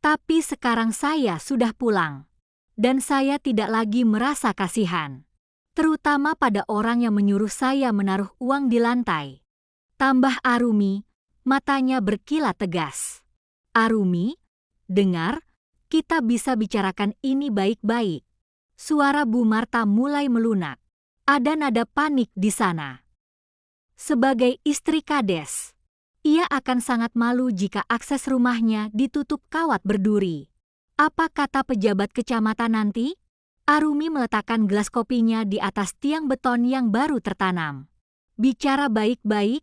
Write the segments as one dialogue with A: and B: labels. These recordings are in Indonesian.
A: Tapi sekarang saya sudah pulang. Dan saya tidak lagi merasa kasihan. Terutama pada orang yang menyuruh saya menaruh uang di lantai. Tambah Arumi, matanya berkilat tegas. Arumi, dengar, kita bisa bicarakan ini baik-baik. Suara Bu Marta mulai melunak. Ada nada panik di sana. Sebagai istri kades, ia akan sangat malu jika akses rumahnya ditutup kawat berduri. Apa kata pejabat kecamatan nanti? Arumi meletakkan gelas kopinya di atas tiang beton yang baru tertanam. Bicara baik-baik.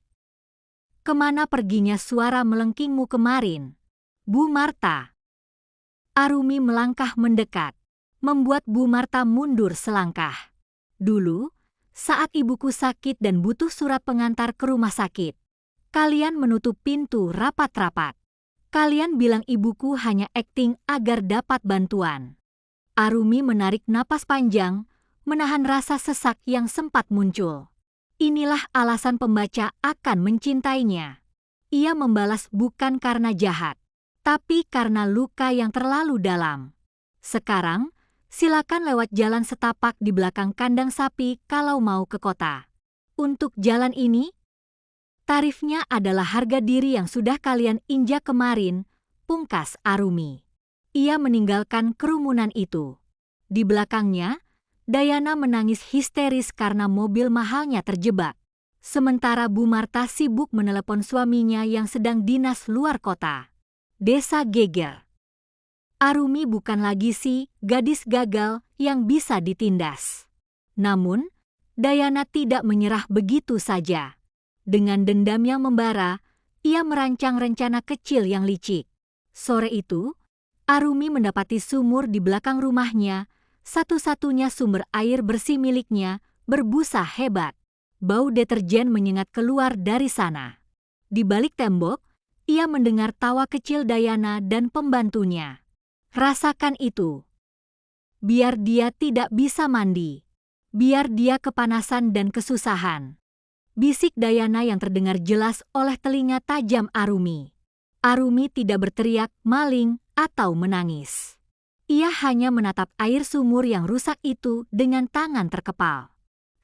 A: Kemana perginya suara melengkingmu kemarin? Bu Marta. Arumi melangkah mendekat, membuat Bu Marta mundur selangkah. Dulu, saat ibuku sakit dan butuh surat pengantar ke rumah sakit, kalian menutup pintu rapat-rapat. Kalian bilang ibuku hanya akting agar dapat bantuan. Arumi menarik napas panjang, menahan rasa sesak yang sempat muncul. Inilah alasan pembaca akan mencintainya. Ia membalas bukan karena jahat, tapi karena luka yang terlalu dalam. Sekarang, silakan lewat jalan setapak di belakang kandang sapi kalau mau ke kota. Untuk jalan ini, tarifnya adalah harga diri yang sudah kalian injak kemarin, pungkas Arumi. Ia meninggalkan kerumunan itu. Di belakangnya, Dayana menangis histeris karena mobil mahalnya terjebak. Sementara Bu Marta sibuk menelepon suaminya yang sedang dinas luar kota. Desa geger. Arumi bukan lagi si gadis gagal yang bisa ditindas. Namun, Dayana tidak menyerah begitu saja. Dengan dendam yang membara, ia merancang rencana kecil yang licik. Sore itu, Arumi mendapati sumur di belakang rumahnya, satu-satunya sumber air bersih miliknya, berbusa hebat. Bau deterjen menyengat keluar dari sana. Di balik tembok, ia mendengar tawa kecil Dayana dan pembantunya. Rasakan itu. Biar dia tidak bisa mandi. Biar dia kepanasan dan kesusahan. Bisik Dayana yang terdengar jelas oleh telinga tajam Arumi. Arumi tidak berteriak, maling, atau menangis. Ia hanya menatap air sumur yang rusak itu dengan tangan terkepal.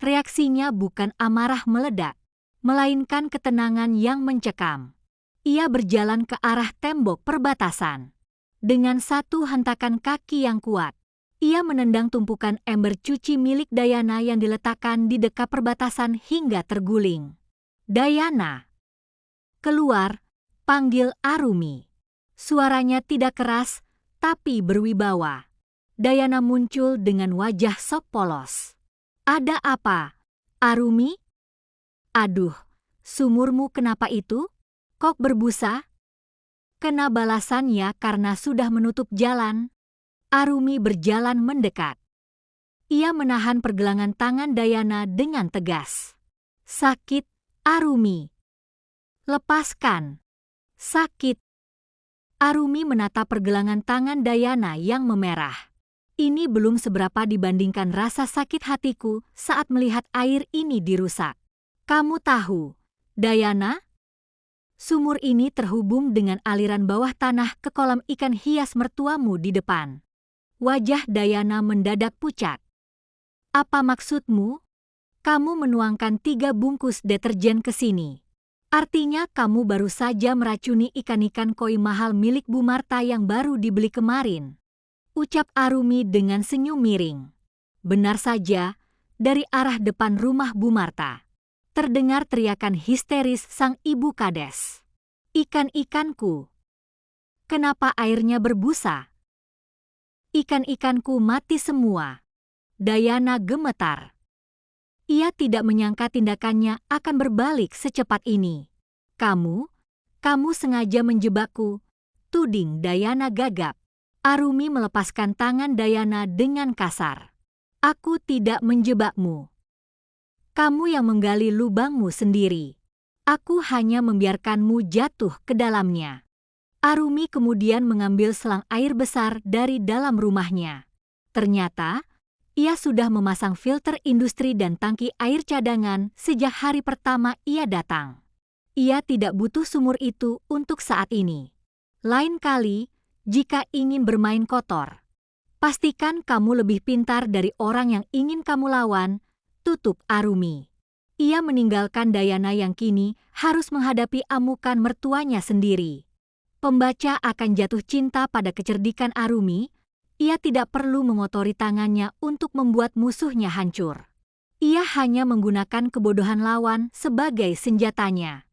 A: Reaksinya bukan amarah meledak, melainkan ketenangan yang mencekam. Ia berjalan ke arah tembok perbatasan. Dengan satu hentakan kaki yang kuat, ia menendang tumpukan ember cuci milik Dayana yang diletakkan di dekat perbatasan hingga terguling. Dayana! Keluar, panggil Arumi. Suaranya tidak keras, tapi berwibawa. Dayana muncul dengan wajah sok polos. Ada apa, Arumi? Aduh, sumurmu kenapa itu? Kok berbusa? Kena balasannya karena sudah menutup jalan. Arumi berjalan mendekat. Ia menahan pergelangan tangan Dayana dengan tegas. Sakit, Arumi. Lepaskan. Sakit. Arumi menatap pergelangan tangan Dayana yang memerah. Ini belum seberapa dibandingkan rasa sakit hatiku saat melihat air ini dirusak. Kamu tahu, Dayana? Sumur ini terhubung dengan aliran bawah tanah ke kolam ikan hias mertuamu di depan. Wajah Dayana mendadak pucat. Apa maksudmu? Kamu menuangkan 3 bungkus deterjen ke sini. Artinya kamu baru saja meracuni ikan-ikan koi mahal milik Bu Marta yang baru dibeli kemarin. Ucap Arumi dengan senyum miring. Benar saja, dari arah depan rumah Bu Marta terdengar teriakan histeris sang ibu kades. Ikan-ikanku. Kenapa airnya berbusa? Ikan-ikanku mati semua. Dayana gemetar. Ia tidak menyangka tindakannya akan berbalik secepat ini. Kamu sengaja menjebakku, tuding Dayana gagap. Arumi melepaskan tangan Dayana dengan kasar. Aku tidak menjebakmu. Kamu yang menggali lubangmu sendiri. Aku hanya membiarkanmu jatuh ke dalamnya. Arumi kemudian mengambil selang air besar dari dalam rumahnya. Ternyata, ia sudah memasang filter industri dan tangki air cadangan sejak hari pertama ia datang. Ia tidak butuh sumur itu untuk saat ini. Lain kali, jika ingin bermain kotor. Pastikan kamu lebih pintar dari orang yang ingin kamu lawan, tutup Arumi. Ia meninggalkan Dayana yang kini harus menghadapi amukan mertuanya sendiri. Pembaca akan jatuh cinta pada kecerdikan Arumi. Ia tidak perlu mengotori tangannya untuk membuat musuhnya hancur. Ia hanya menggunakan kebodohan lawan sebagai senjatanya.